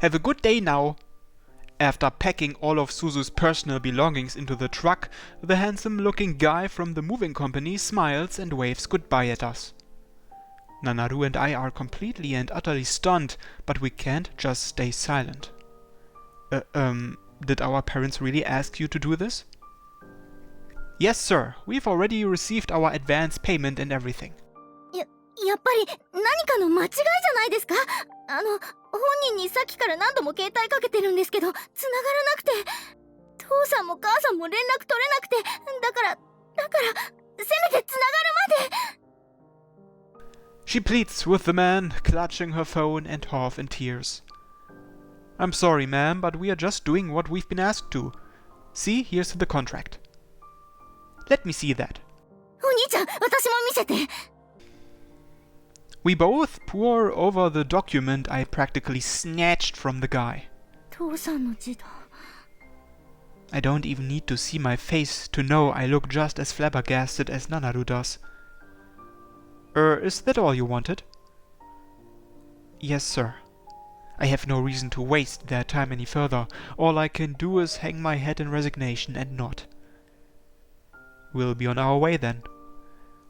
Have a good day now. After packing all of Suzu's personal belongings into the truck, the handsome-looking guy from the moving company smiles and waves goodbye at us. Nanaru and I are completely and utterly stunned, but we can't just stay silent. Did our parents really ask you to do this? Yes, sir. We've already received our advance payment and everything. やっぱり何かの間違いじゃないですか？本人にさっきから何度も携帯かけてるんですけど、繋がらなくて、父さんも母さんも連絡取れなくて、だから、せめて繋がるまで。She pleads with the man, clutching her phone and half in tears. I'm sorry, ma'am, but we are just doing what we've been asked to. See, here's the contract. Let me see that. お兄ちゃん、私も見せて。We both pore over the document I practically snatched from the guy. 父さんの字だ。I don't even need to see my face to know I look just as flabbergasted as Nanaru does. Is that all you wanted? Yes, sir. I have no reason to waste their time any further. All I can do is hang my head in resignation and nod. We'll be on our way then.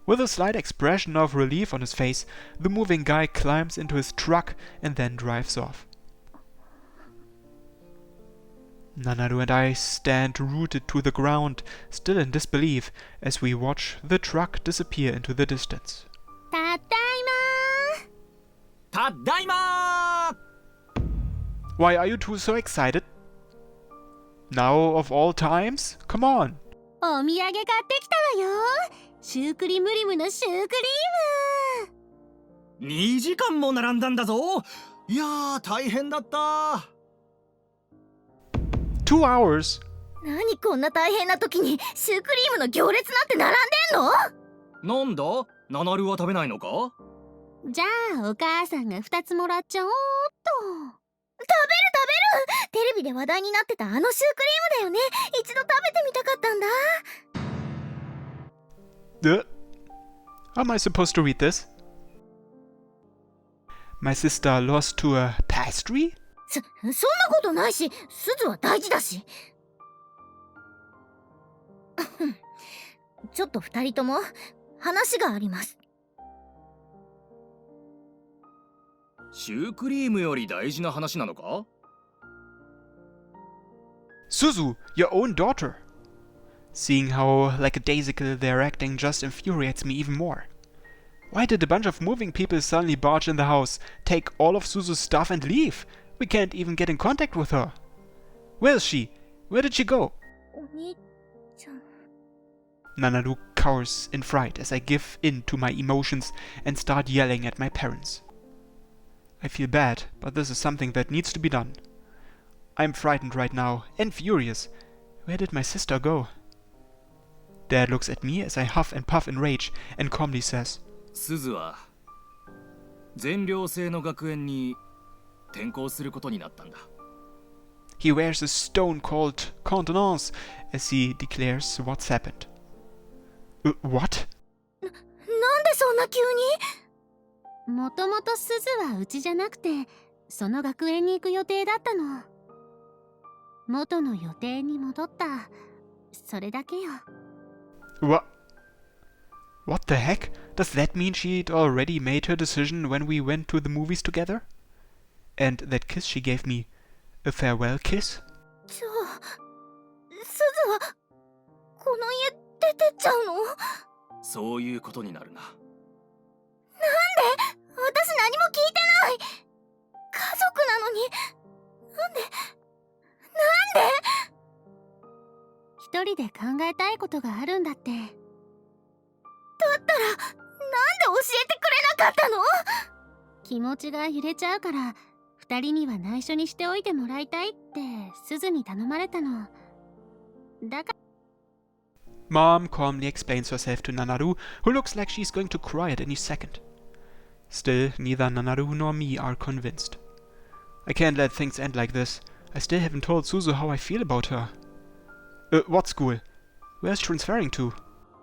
With a slight expression of relief on his face, the moving guy climbs into his truck and then drives off. Nanaru and I stand rooted to the ground, still in disbelief, as we watch the truck disappear into the distance. ただいまただいま Why are you two so excited? Now of all times? Come on! お土産買ってきたわよ。シュークリームリムのシュークリーム。2時間も並んだんだぞ。いやー、大変だった。2 hours? 何こんな大変な時にシュークリームの行列なんて並んでんの？なんだ？ナナルは食べないのか？じゃあお母さんが2つもらっちゃおうっと。食べる！テレビで話題になってたあのシュークリームだよね。一度食べてみたかったんだ。How am I supposed to read this? My sister lost to a pastry? そんなことないし、すずは大事だし。ちょっと2人とも話があります。シュークリームより大事な話なのか？ Suzu, your own daughter. Seeing how lackadaisical they're acting just infuriates me even more. Why did a bunch of moving people suddenly barge in the house, take all of Suzu's stuff and leave? We can't even get in contact with her. Where is she? Where did she go? お兄ちゃん。Nanaru cowers in fright as I give in to my emotions and start yelling at my parents. I feel bad, but this is something that needs to be done. I'm frightened right now, and furious. Where did my sister go? Dad looks at me as I huff and puff in rage and calmly says, スズは全寮制の学園に転校することになったんだ。 He wears a stone-cold countenance as he declares what's happened. What? なんでそんな急に？もともとすずはうちじゃなくて、その学園に行く予定だったの。元の予定に戻った。それだけよ。What the heck? Does that mean she'd already made her decision when we went to the movies together? And that kiss she gave me, a farewell kiss? じゃあ、すずはこの家出てっちゃうの？そういうことになるな。なんで？私何も聞いてない。家族なのに。なんで？一人で考えたいことがあるんだって。だったら、なんで教えてくれなかったの？気持ちが揺れちゃうから、二人には内緒にしておいてもらいたいってすずに頼まれたの。だから。Mom calmly explains herself to Nanaru, who looks like she's going to cry at any second. Still, neither Nanaru nor me are convinced. I can't let things end like this. I still haven't told Suzu how I feel about her. What school? Where's she transferring to?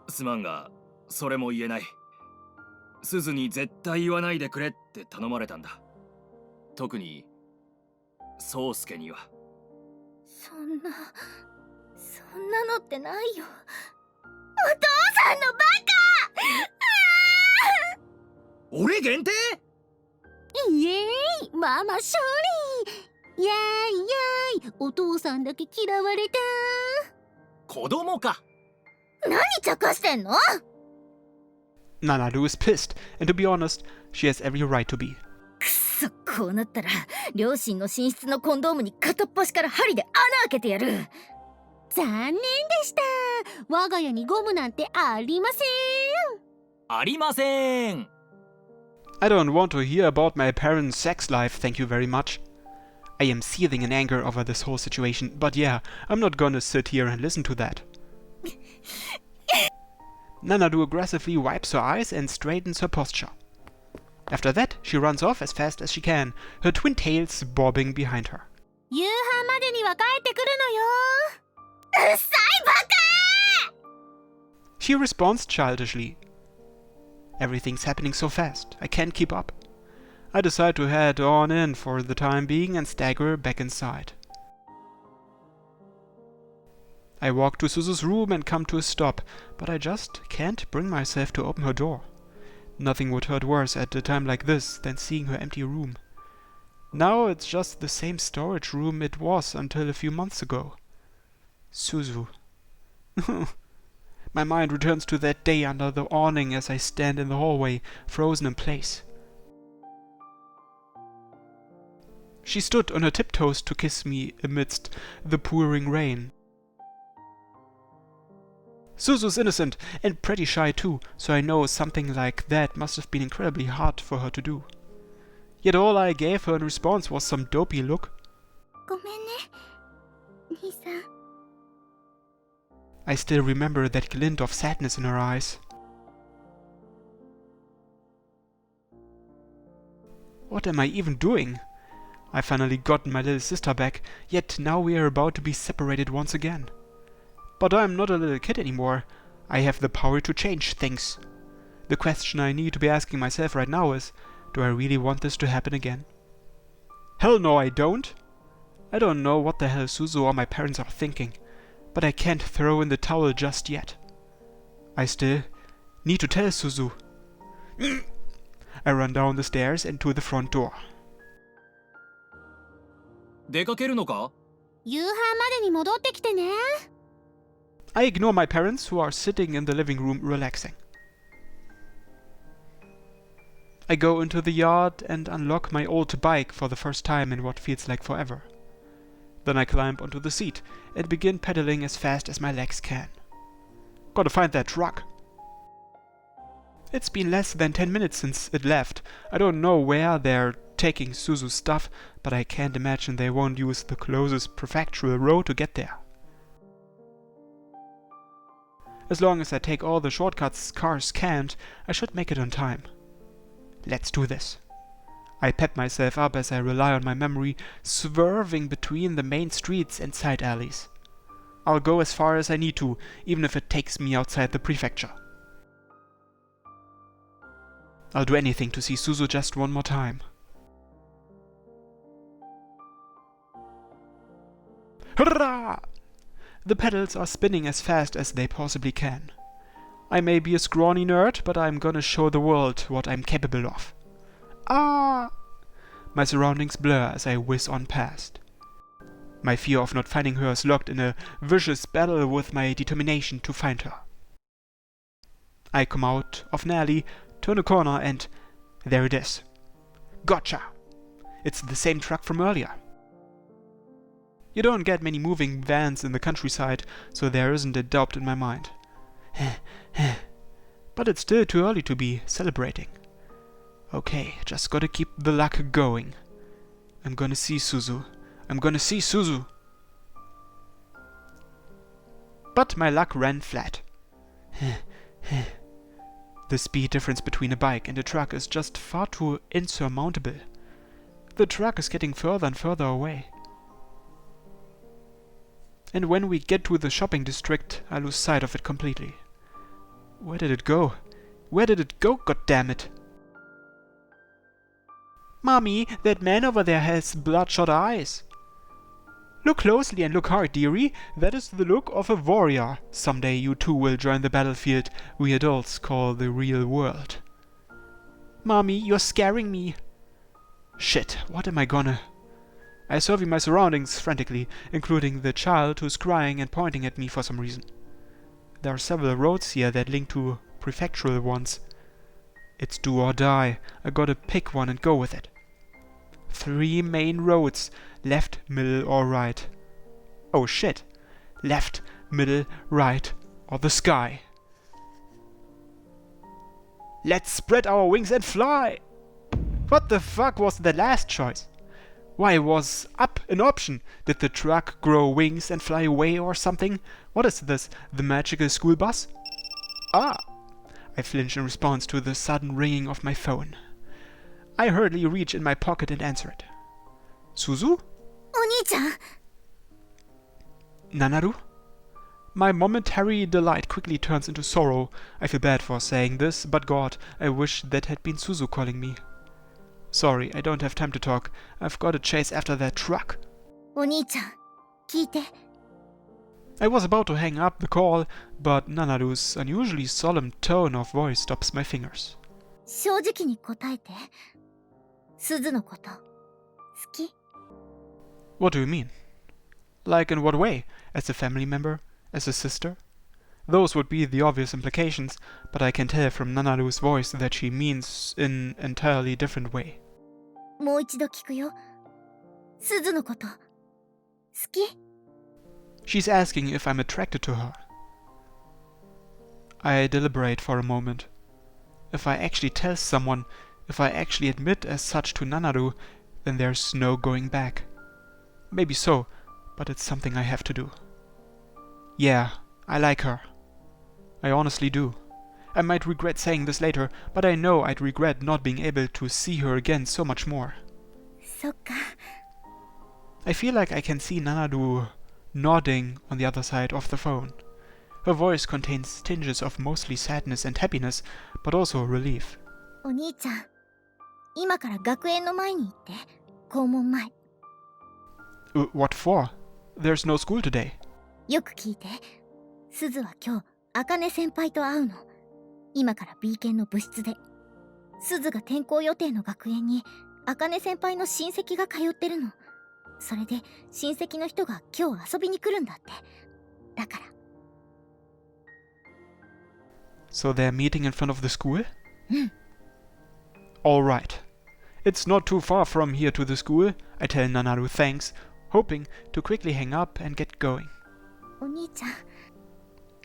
すまんが、それも言えない。すずに絶対言わないでくれって頼まれたんだ。特に、宗介には。そんなのってないよ。お父さんのバカ。俺限定？イエーイ、ママ勝利。やーいやーい、お父さんだけ嫌われた。子供か。何茶化してんの？ Nanadu is pissed, and to be honest, she has every right to be. くそ、こうなったら両親の寝室のコンドームに片っ端から針で穴開けてやる。残念でした。我が家にゴムなんてありません。ありません。I don't want to hear about my parents' sex life, thank you very much. I am seething in anger over this whole situation, but yeah, I'm not gonna sit here and listen to that. Nanadu aggressively wipes her eyes and straightens her posture. After that, she runs off as fast as she can, her twin tails bobbing behind her. 夕飯までには帰ってくるのよ。うっさいバカ！ She responds childishly. Everything's happening so fast, I can't keep up. I decide to head on in for the time being and stagger back inside. I walk to Suzu's room and come to a stop, but I just can't bring myself to open her door. Nothing would hurt worse at a time like this than seeing her empty room. Now it's just the same storage room it was until a few months ago. Suzu. My mind returns to that day under the awning as I stand in the hallway, frozen in place. She stood on her tiptoes to kiss me amidst the pouring rain. Suzu's innocent and pretty shy too, so I know something like that must have been incredibly hard for her to do. Yet all I gave her in response was some dopey look. ごめんね、兄さん。 I still remember that glint of sadness in her eyes. What am I even doing? I finally gotten my little sister back, yet now we are about to be separated once again. But I'm not a little kid anymore. I have the power to change things. The question I need to be asking myself right now is, do I really want this to happen again? Hell no, I don't! I don't know what the hell Suzu or my parents are thinking, but I can't throw in the towel just yet. I still need to tell Suzu. I run down the stairs and to the front door. 出かけるのか？夕飯までに戻ってきてね。 I ignore my parents, who are sitting in the living room relaxing. I go into the yard and unlock my old bike for the first time in what feels like forever. Then I climb onto the seat and begin pedaling as fast as my legs can. Gotta find that truck. It's been less than 10 minutes since it left. I don't know where they're taking Suzu's stuff, but I can't imagine they won't use the closest prefectural road to get there. As long as I take all the shortcuts cars can't, I should make it on time. Let's do this. I pep myself up as I rely on my memory, swerving between the main streets and side alleys. I'll go as far as I need to, even if it takes me outside the prefecture. I'll do anything to see Suzu just one more time. Hurrah! The pedals are spinning as fast as they possibly can. I may be a scrawny nerd, but I'm gonna show the world what I'm capable of. Ah! My surroundings blur as I whiz on past. My fear of not finding her is locked in a vicious battle with my determination to find her. I come out of an alley, turn a corner, and there it is. Gotcha! It's the same truck from earlier. You don't get many moving vans in the countryside, so there isn't a doubt in my mind. But it's still too early to be celebrating. Okay, just gotta keep the luck going. I'm gonna see Suzu. I'm gonna see Suzu. But my luck ran flat. The speed difference between a bike and a truck is just far too insurmountable. The truck is getting further and further away. And when we get to the shopping district, I lose sight of it completely. Where did it go? Where did it go, goddammit? Mommy, that man over there has bloodshot eyes. Look closely and look hard, dearie. That is the look of a warrior. Someday you too will join the battlefield we adults call the real world. Mommy, you're scaring me. Shit, what am I gonna... I survey my surroundings frantically, including the child who's crying and pointing at me for some reason. There are several roads here that link to prefectural ones. It's do or die. I gotta pick one and go with it. 3 main roads. Left, middle or right. Oh shit. Left, middle, right, or the sky. Let's spread our wings and fly! What the fuck was the last choice? Why was up an option? Did the truck grow wings and fly away or something? What is this? The magical school bus? Ah! I flinch in response to the sudden ringing of my phone. I hurriedly reach in my pocket and answer it. Suzu? お兄ちゃん Nanaru? My momentary delight quickly turns into sorrow. I feel bad for saying this, but God, I wish that had been Suzu calling me. Sorry, I don't have time to talk. I've got to chase after that truck. お兄ちゃん聞いて I was about to hang up the call, but Nanaru's unusually solemn tone of voice stops my fingers. 正直に答えて鈴のこと好き What do you mean? Like in what way? As a family member? As a sister? Those would be the obvious implications, but I can tell from Nanaru's voice that she means in an entirely different way. もう一度聞くよ鈴のこと好き She's asking if I'm attracted to her. I deliberate for a moment. If I actually tell someone, if I actually admit as such to Nanaru, then there's no going back. Maybe so, but it's something I have to do. Yeah, I like her. I honestly do. I might regret saying this later, but I know I'd regret not being able to see her again so much more. そっか I feel like I can see Nanaru nodding on the other side of the phone. Her voice contains tinges of mostly sadness and happiness, but also relief. お兄ちゃん今から学園の前に行って校門前 What for? There's no school today. よく聞いて鈴は今日茜先輩と会うの今から B 研の部室で鈴が転校予定の学園に茜先輩の親戚が通ってるのそれで親戚の人が今日遊びに来るんだってだから So they're meeting in front of the school? うん Alright. It's not too far from here to the school. I tell Nanaru thanks, hoping to quickly hang up and get going. お兄ちゃん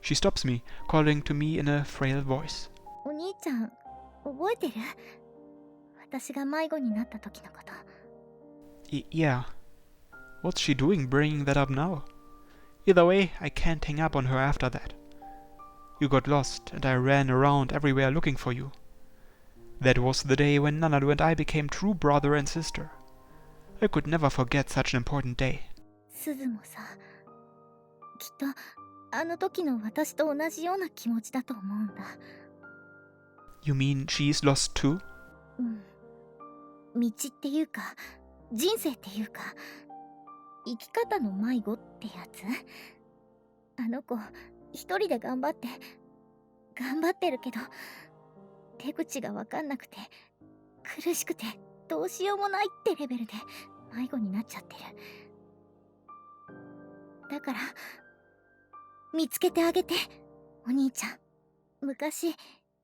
She stops me, calling to me in a frail voice. お兄ちゃん覚えてる私が迷子になった時のこと Yeah. What's she doing bringing that up now? Either way, I can't hang up on her after that. You got lost, and I ran around everywhere looking for you. That was the day when Nanaru and I became true brother and sister. I could never forget such an important day. 鈴もさきっとあの時の私と同じような気持ちだと思うんだ You mean she's lost too? うん道っていうか人生っていうか生き方の迷子ってやつあの子一人で頑張ってるけど手口が分かんなくて苦しくてどうしようもないってレベルで迷子になっちゃってるだから見つけてあげてお兄ちゃん昔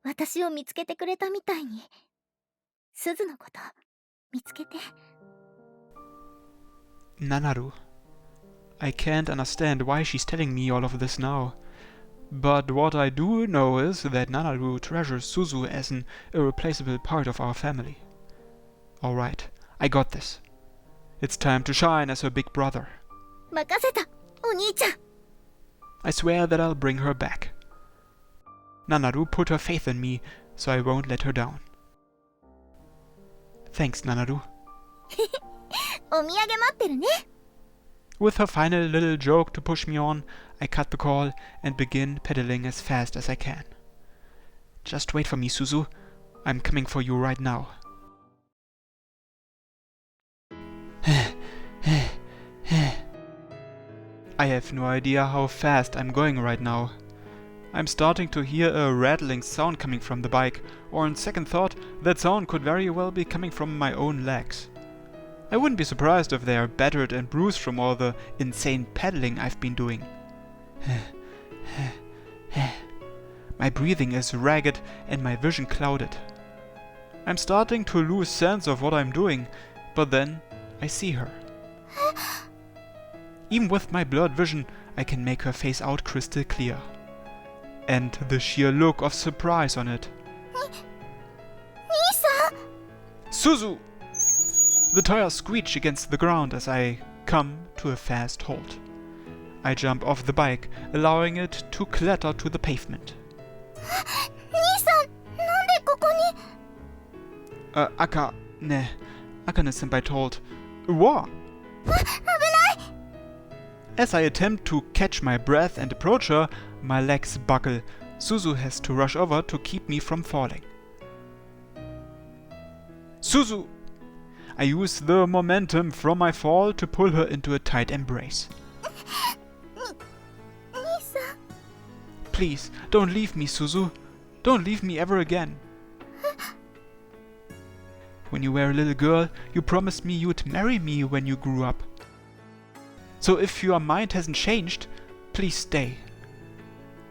私を見つけてくれたみたいに鈴のこと見つけて Nanaru. I can't understand why she's telling me all of this now. But what I do know is that Nanaru treasures Suzu as an irreplaceable part of our family. Alright, I got this. It's time to shine as her big brother. 任せたお兄ちゃん I swear that I'll bring her back. Nanaru put her faith in me, so I won't let her down. Thanks, Nanaru. お土産待ってるね With her final little joke to push me on, I cut the call and begin pedaling as fast as I can. Just wait for me, Suzu. I'm coming for you right now. I have no idea how fast I'm going right now. I'm starting to hear a rattling sound coming from the bike, or on second thought, that sound could very well be coming from my own legs. I wouldn't be surprised if they are battered and bruised from all the insane pedaling I've been doing. My breathing is ragged and my vision clouded. I'm starting to lose sense of what I'm doing, but then I see her. Even with my blurred vision, I can make her face out crystal clear. And the sheer look of surprise on it. Nisa! Suzu! The tires screech against the ground as I come to a fast halt. I jump off the bike, allowing it to clatter to the pavement. Nisa! Nande koko ni? Akane-senpai told. What? Abunai! As I attempt to catch my breath and approach her, my legs buckle. Suzu has to rush over to keep me from falling. Suzu! I use the momentum from my fall to pull her into a tight embrace. Nisa... Please, don't leave me, Suzu. Don't leave me ever again. When you were a little girl, you promised me you'd marry me when you grew up. So if your mind hasn't changed, please stay.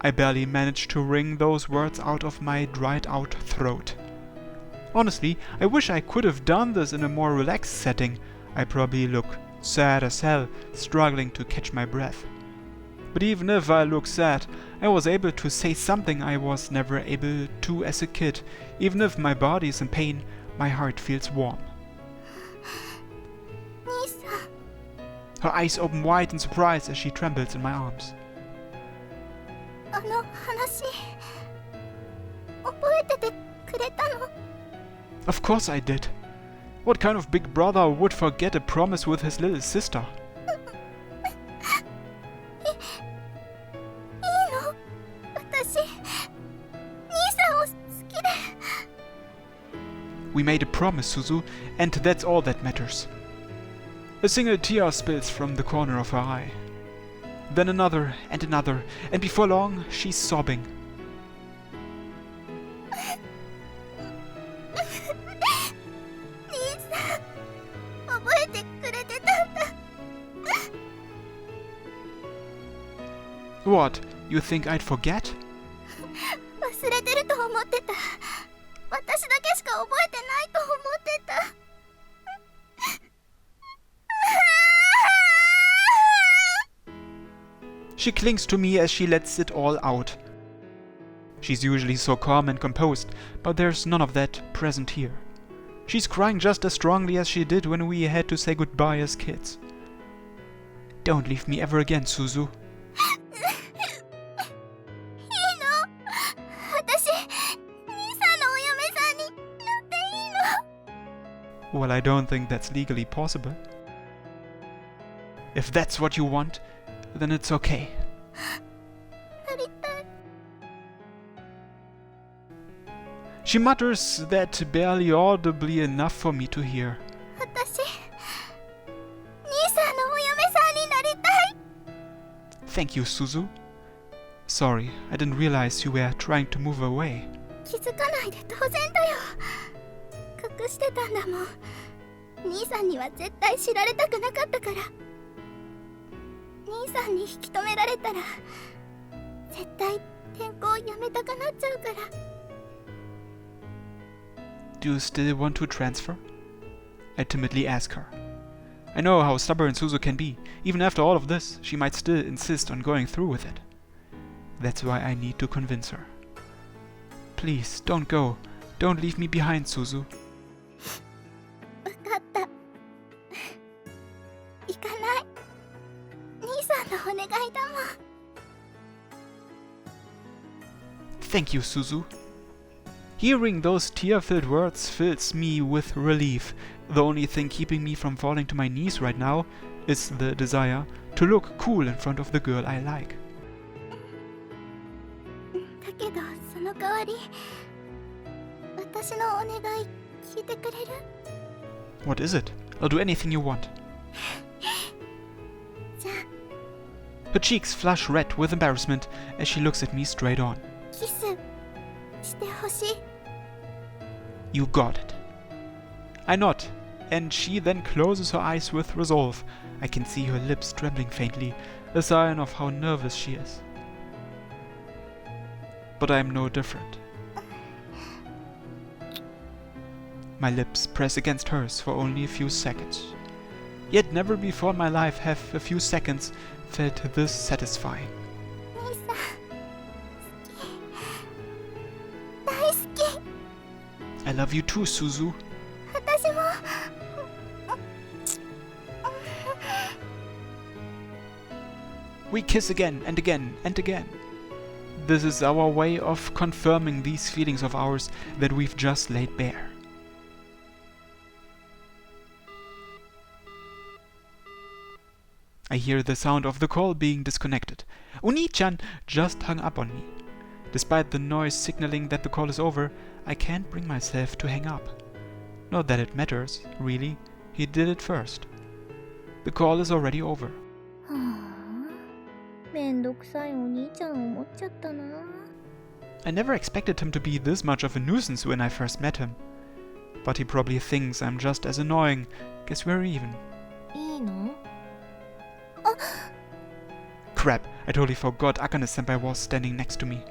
I barely managed to wring those words out of my dried-out throat. Honestly, I wish I could have done this in a more relaxed setting. I probably look sad as hell, struggling to catch my breath. But even if I look sad, I was able to say something I was never able to as a kid. Even if my body is in pain, my heart feels warm. Nisa... Her eyes open wide in surprise as she trembles in my arms. あの話覚えててくれたの？ Of course I did. What kind of big brother would forget a promise with his little sister? いいの？私、兄さんを好きで。We made a promise, Suzu, and that's all that matters. A single tear spills from the corner of her eye. Then another, and before long, she's sobbing. 兄さん、覚えてくれてたんだ。 What? You think I'd forget? 忘れてると思ってた。私だけしか覚えてないと思ってた。 She clings to me as she lets it all out. She's usually so calm and composed, but there's none of that present here. She's crying just as strongly as she did when we had to say goodbye as kids. Don't leave me ever again, Suzu. いいの？私、兄さんのお嫁さんになっていいの？ Well, I don't think that's legally possible. If that's what you want, then it's okay. なりたい。 She mutters that barely audibly enough for me to hear. 私、兄さんのお嫁さんになりたい。 Thank you, Suzu. Sorry, I didn't realize you were trying to move away. 気づかないで当然だよ。隠してたんだもん。兄さんには絶対知られたくなかったから。兄さんに引き止められたら絶対転校やめたくなっちゃうから。 Do you still want to transfer? I timidly ask her. I know how stubborn Suzu can be. Even after all of this, she might still insist on going through with it. That's why I need to convince her. Please, don't go. Don't leave me behind, Suzu. 分かった。行かない。兄さんのお願いだもん。 Thank you, Suzu. Hearing those tear-filled words fills me with relief. The only thing keeping me from falling to my knees right now is the desire to look cool in front of the girl I like. だけどその代わり私のお願い聞いてくれる？ What is it? I'll do anything you want. じゃあ Her cheeks flush red with embarrassment as she looks at me straight on. キスしてほしい。 You got it. I nod, and she then closes her eyes with resolve. I can see her lips trembling faintly, a sign of how nervous she is. But I am no different. My lips press against hers for only a few seconds. Yet never before in my life have a few seconds felt this satisfying. 兄さん、大好き。 I love you too, Suzu. 私も。 We kiss again and again and again. This is our way of confirming these feelings of ours that we've just laid bare. I hear the sound of the call being disconnected. Oni-chan just hung up on me. Despite the noise signaling that the call is over, I can't bring myself to hang up. Not that it matters, really. He did it first. The call is already over. はあ、めんどくさいお兄ちゃんを思っちゃったな。 I never expected him to be this much of a nuisance when I first met him. But he probably thinks I'm just as annoying. Guess we're even. いいの？ Crap, I totally forgot Akane-senpai was standing next to me.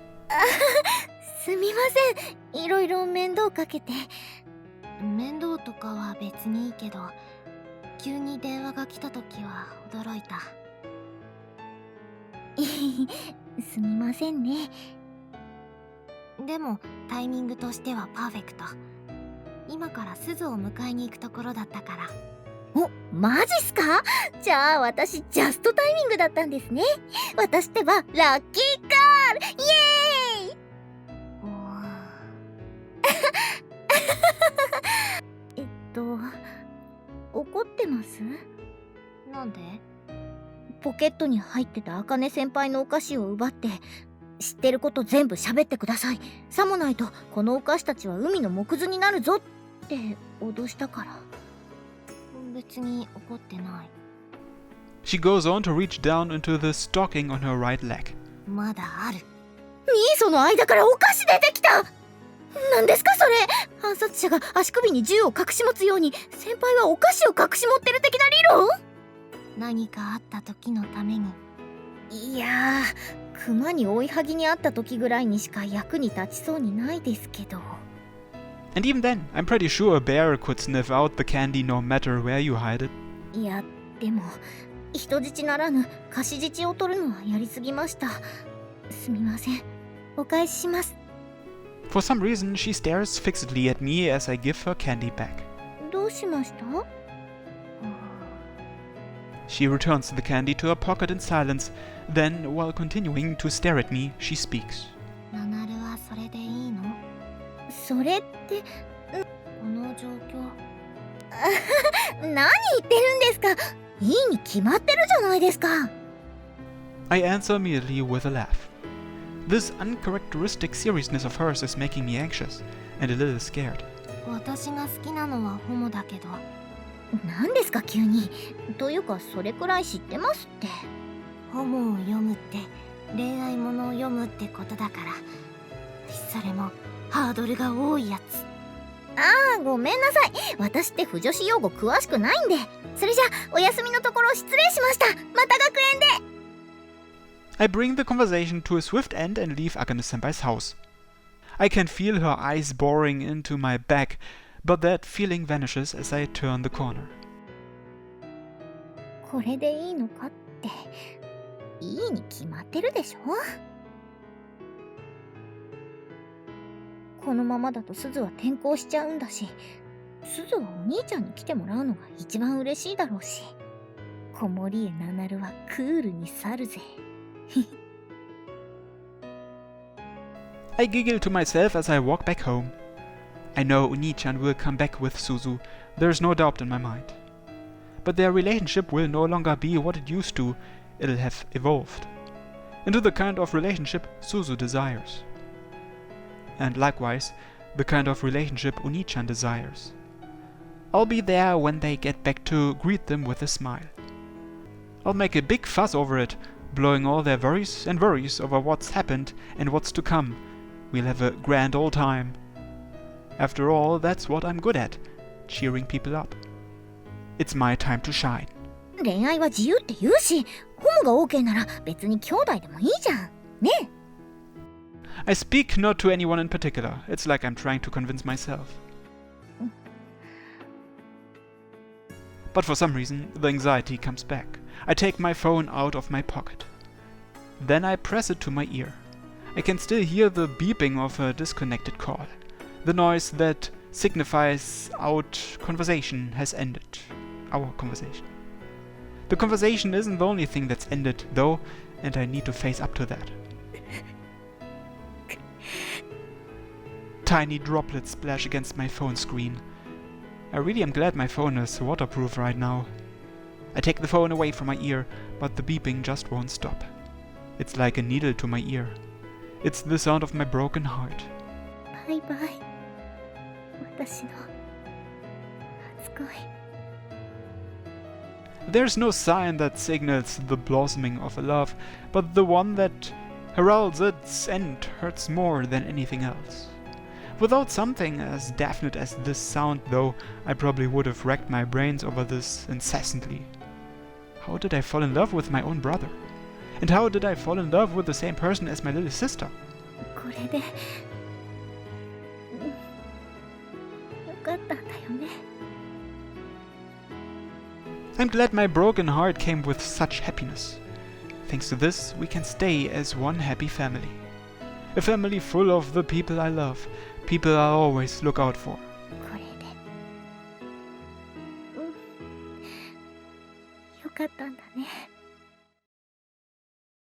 すみません、いろいろ面倒かけて。面倒とかは別にいいけど、急に電話が来た時は驚いた。すみませんね。でもタイミングとしてはパーフェクト。今から鈴を迎えに行くところだったから。お、マジっすか？じゃあ私ジャストタイミングだったんですね。私ってばラッキーガール、イエーイ。怒ってます？なんで？ポケットに入ってた茜先輩のお菓子を奪って、知ってること全部喋ってください。さもないとこのお菓子たちは海の木図になるぞって脅したから。別に怒ってない。She goes on to reach down into the stocking on her right leg. まだある。その間からお菓子出てきた。何ですかそれ。暗殺者が足首に銃を隠し持つように、先輩はお菓子を隠し持ってる的な理論？何かあった時のために。いやー、熊に追いはぎにあった時ぐらいにしか役に立ちそうにないですけど。 And even then, I'm pretty sure a bear could sniff out the candy no matter where you hide it. いや、でも人質ならぬ貸し質を取るのはやりすぎました。すみません。お返しします。 For some reason, she stares fixedly at me as I give her candy back. どうしました？ She returns the candy to her pocket in silence. Then, while continuing to stare at me, she speaks. ナナルはそれでいいの？それって、この状況。何言ってるんですか？いいに決まってるじゃないですか。 I answer immediately with a laugh. This uncharacteristic seriousness of hers is making me anxious and a little scared. 私が好きなのはホモだけど。何ですか急に。というかそれくらい知ってますって。ホモを読むって恋愛ものを読むってことだから。それもハードルが多いやつ。ああ、ごめんなさい。私って腐女子用語詳しくないんで。それじゃお休みのところ失礼しました。また学園で。 I bring the conversation to a swift end and leave Akane-senpai's house. I can feel her eyes boring into my back, but that feeling vanishes as I turn the corner. これでいいのかって、いいに決まってるでしょ。このままだと鈴は転校しちゃうんだし、鈴はお兄ちゃんに来てもらうのが一番嬉しいだろうし、子守家ナナルはクールに去るぜ。I giggle to myself as I walk back home. I know Oni-chan will come back with Suzu, there's no doubt in my mind. But their relationship will no longer be what it used to, it'll have evolved into the kind of relationship Suzu desires. And likewise, the kind of relationship Oni-chan desires. I'll be there when they get back to greet them with a smile. I'll make a big fuss over it, blowing all their worries and worries over what's happened and what's to come. We'll have a grand old time. After all, that's what I'm good at, cheering people up. It's my time to shine. 恋愛は自由って言うし、ホモが OK なら別に兄弟でもいいじゃん。ね。 I speak not to anyone in particular. It's like I'm trying to convince myself. But for some reason, the anxiety comes back. I take my phone out of my pocket. Then I press it to my ear. I can still hear the beeping of a disconnected call. The noise that signifies our conversation has ended. Our conversation. The conversation isn't the only thing that's ended, though, and I need to face up to that. Tiny droplets splash against my phone screen. I really am glad my phone is waterproof right now. I take the phone away from my ear, but the beeping just won't stop. It's like a needle to my ear. It's the sound of my broken heart. バイバイ。私の初恋。 There's no sign that signals the blossoming of a love, but the one that heralds its end hurts more than anything else. Without something as definite as this sound, though, I probably would have racked my brains over this incessantly. How did I fall in love with my own brother? And how did I fall in love with the same person as my little sister? これでよかったんだよね。 I'm glad my broken heart came with such happiness. Thanks to this, we can stay as one happy family. A family full of the people I love, people I always look out for. これでよかったんだね。